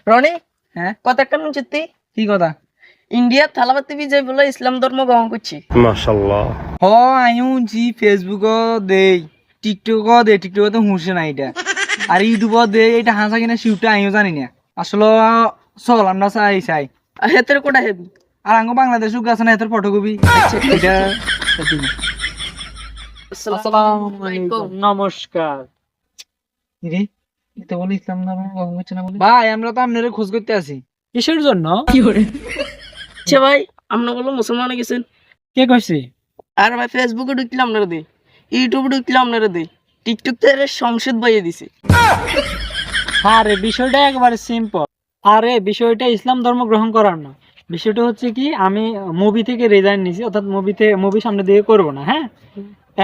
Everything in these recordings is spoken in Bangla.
রনি, হ্যাঁ কথা একটা চিত্তি কি কথা? ইন্ডিয়ার থালাবাতি বিজয় বলে ইসলাম ধর্ম গ্রহণ করছি। হ আমিও জি ফেসবুক দেই, টিকটক দেই, টিকটক তো হুঁসে না এটা, আর ইউটিউব দেই এটা হাসা কিনা শিউটা আমিও জানি না আসলে। চল আমরা চাই আর হেতের কোটা হেবি। আর আঙ্গ বাংলাদেশ আছে না এত ফটোকপি এটা আসসালামু আলাইকুম। নমস্কার। রে এটা বলে ইসলাম ধর্ম গ্রহণ করছে না বলে। ভাই আমরা তো আপনার খোঁজ করতে আছি। কিসের জন্য? আচ্ছা ভাই, আপনার বলো মুসলমান হয়ে গেছেন। কে কইছে? আর ভাই ফেসবুকে ঢুকলে আপনারা দেই, ইউটিউবে ঢুকলে আপনারা দেই, টিকটক তো এর সংসদ বাইয়ে দিছে। আরে বিষয়টা একবারে সিম্পল। আরে বিষয়টা ইসলাম ধর্ম গ্রহণ করার না। বিষয়টা হচ্ছে কি, আমি মুভি থেকে রিজাইন নিছি, অর্থাৎ মুভি সামনে দিকে করব না। হ্যাঁ,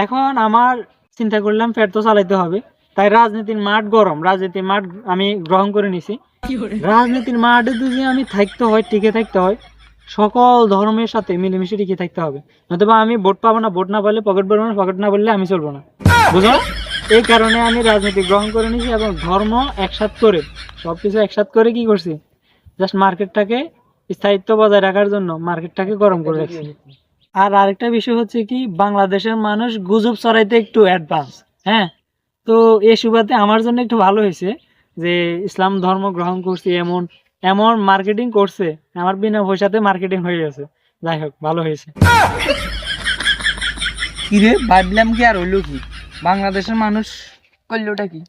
এখন আমার চিন্তা করলাম পেট তো চালাইতে হবে, তাই রাজনীতির মাঠ গরম, রাজনীতির মাঠ আমি গ্রহণ করে নিছি। রাজনীতির মাঠে যদি আমি থাকতে হয়, টিকে থাকতে হয়, সকল ধর্মের সাথে মিলেমিশে টিকে থাকতে হবে, নতুবা আমি ভোট পাবো না, ভোট না পারলে পকেট ভরবো না, পকেট না বললে আমি চলবো না, বুঝো? এই কারণে আমি রাজনীতি গ্রহণ করে নিয়েছি এবং ধর্ম একসাথ করে, সবকিছু একসাথ করে কি করছি, জাস্ট মার্কেটটাকে স্থায়িত্ব বজায় রাখার জন্য মার্কেটটাকে গরম করে রাখছি। আর আরেকটা বিষয় হচ্ছে কি, বাংলাদেশের মানুষ গুজব ছড়াইতে একটু অ্যাডভান্স। হ্যাঁ, তো এই সুবাদে আমার জন্য একটু ভালো হয়েছে যে ইসলাম ধর্ম গ্রহণ করছি, এমন এমন মার্কেটিং করছে, আমার বিনা পয়সাতে মার্কেটিং হয়ে গেছে। যাই হোক, ভালো হয়েছে। কি রে ভাবলাম কি আর হইলো কি, বাংলাদেশের মানুষ করলোটা কি?